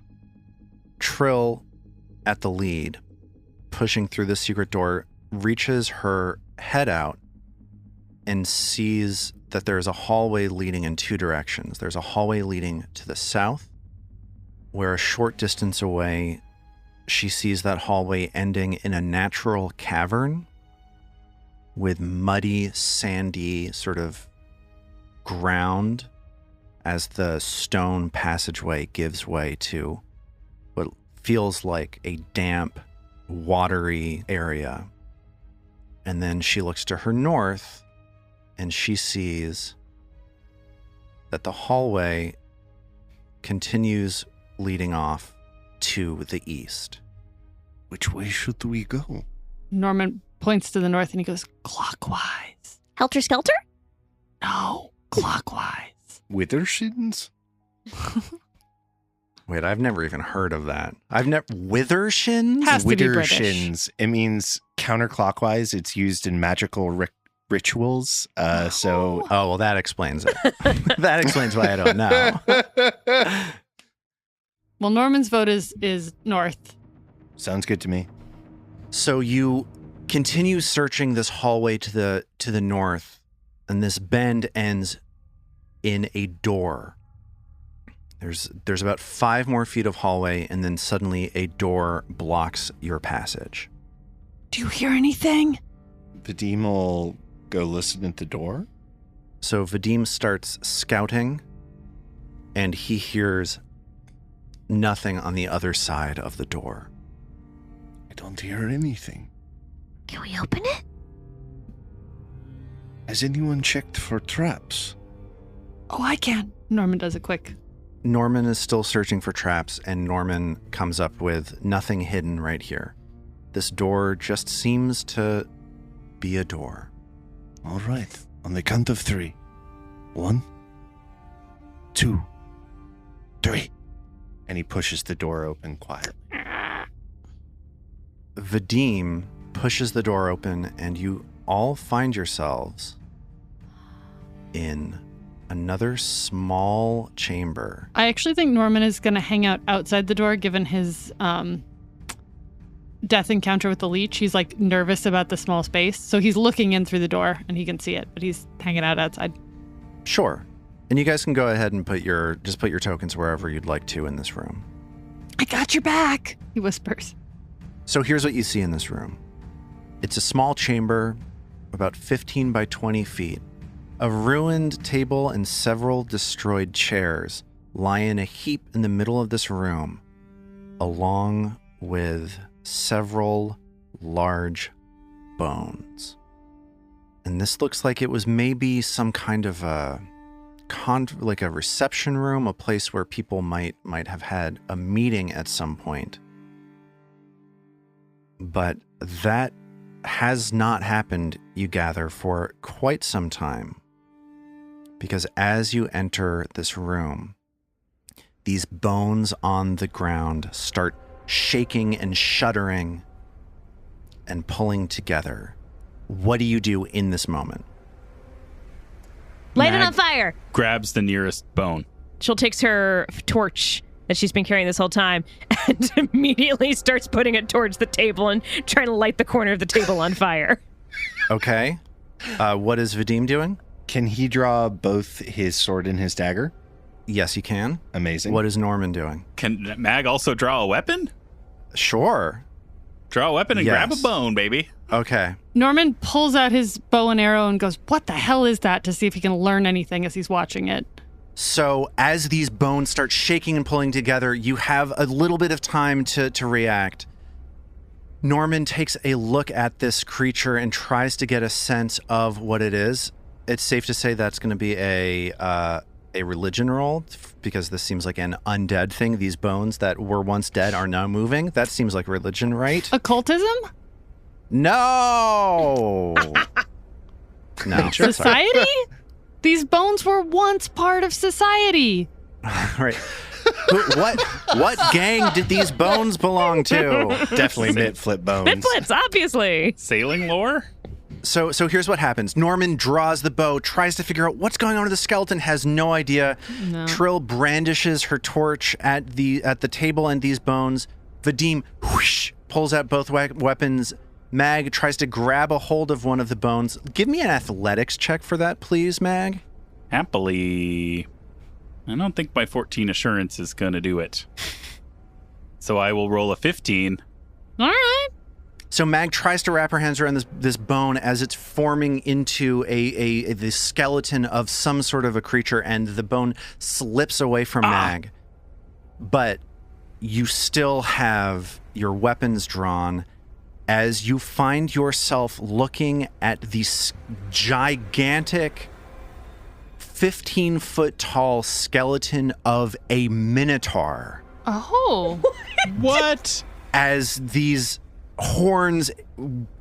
Trill, at the lead, pushing through the secret door, reaches her head out and sees that there's a hallway leading in 2 directions. There's a hallway leading to the south, where a short distance away, she sees that hallway ending in a natural cavern with muddy, sandy sort of ground as the stone passageway gives way to what feels like a damp, watery area. And then she looks to her north and she sees that the hallway continues leading off to the east. Which way should we go? Norman points to the north and he goes, clockwise. Helter Skelter? No, clockwise. Widdershins? Wait, I've never even heard of that. Widdershins? Has to be British. Widdershins. It means counterclockwise. It's used in magical rituals. So Oh, well, that explains it. That explains why I don't know. Well, Norman's vote is north. Sounds good to me. So you continue searching this hallway to the north, and this bend ends in a door. There's about 5 more feet of hallway, and then suddenly a door blocks your passage. Do you hear anything? Vadim will go listen at the door. So Vadim starts scouting, and he hears nothing on the other side of the door. I don't hear anything. Can we open it? Has anyone checked for traps? Oh, I can. Norman does it quick. Norman is still searching for traps, and Norman comes up with nothing hidden right here. This door just seems to be a door. All right. On the count of 3. 1, 2, 3. And he pushes the door open quietly. Vadim pushes the door open, and you all find yourselves in another small chamber. I actually think Norman is going to hang out outside the door given his death encounter with the leech. He's like nervous about the small space. So he's looking in through the door and he can see it, but he's hanging out outside. Sure. And you guys can go ahead and put your tokens wherever you'd like to in this room. I got your back, he whispers. So here's what you see in this room. It's a small chamber, about 15 by 20 feet. A ruined table and several destroyed chairs lie in a heap in the middle of this room, along with several large bones. And this looks like it was maybe some kind of like a reception room, a place where people might have had a meeting at some point. But that has not happened, you gather, for quite some time. Because as you enter this room, these bones on the ground start shaking and shuddering and pulling together. What do you do in this moment? Light it Mag on fire. Grabs the nearest bone. She'll takes her torch that she's been carrying this whole time and immediately starts putting it towards the table and trying to light the corner of the table on fire. Okay. What is Vadim doing? Can he draw both his sword and his dagger? Yes, you can. Amazing. What is Norman doing? Can Mag also draw a weapon? Sure. Draw a weapon and grab a bone, baby. Okay. Norman pulls out his bow and arrow and goes, "What the hell is that?" to see if he can learn anything as he's watching it. So as these bones start shaking and pulling together, you have a little bit of time to react. Norman takes a look at this creature and tries to get a sense of what it is. It's safe to say that's going to be a religion roll, because this seems like an undead thing. These bones that were once dead are now moving. That seems like religion, right? Occultism? No. No. Society? These bones were once part of society. Right. What gang did these bones belong to? Definitely mid-flip bones. Mid-flips, obviously. Sailing lore? So here's what happens. Norman draws the bow, tries to figure out what's going on with the skeleton, has no idea. No. Trill brandishes her torch at the table and these bones. Vadim whoosh, pulls out both weapons. Mag tries to grab a hold of one of the bones. Give me an athletics check for that, please, Mag. Happily. I don't think my 14 assurance is going to do it. So I will roll a 15. All right. So Mag tries to wrap her hands around this bone as it's forming into the skeleton of some sort of a creature, and the bone slips away from Mag. But you still have your weapons drawn as you find yourself looking at this gigantic 15-foot tall skeleton of a Minotaur. Oh. What? As these horns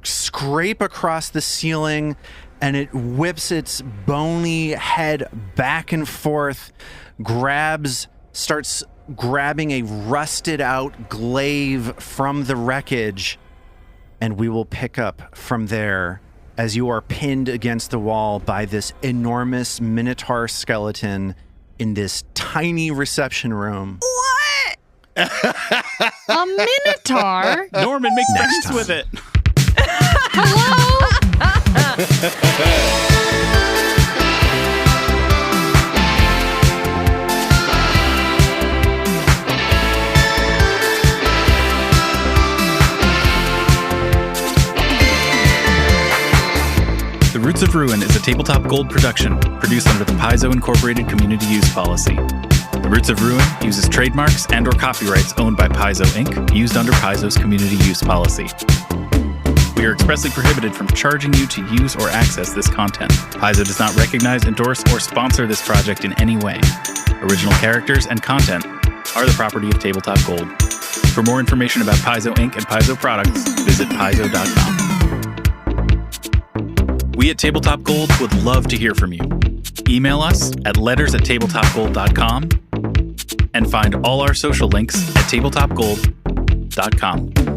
scrape across the ceiling and it whips its bony head back and forth, starts grabbing a rusted out glaive from the wreckage, and we will pick up from there as you are pinned against the wall by this enormous Minotaur skeleton in this tiny reception room. What? A Minotaur? Norman, make Next friends time. with it. Hello? The Roots of Ruin is a Tabletop Gold production produced under the Paizo Incorporated Community Use Policy. The Roots of Ruin uses trademarks and/or copyrights owned by Paizo Inc., used under Paizo's Community Use Policy. We are expressly prohibited from charging you to use or access this content. Paizo does not recognize, endorse, or sponsor this project in any way. Original characters and content are the property of Tabletop Gold. For more information about Paizo Inc. and Paizo products, visit paizo.com. We at Tabletop Gold would love to hear from you. Email us at letters@tabletopgold.com and find all our social links at tabletopgold.com.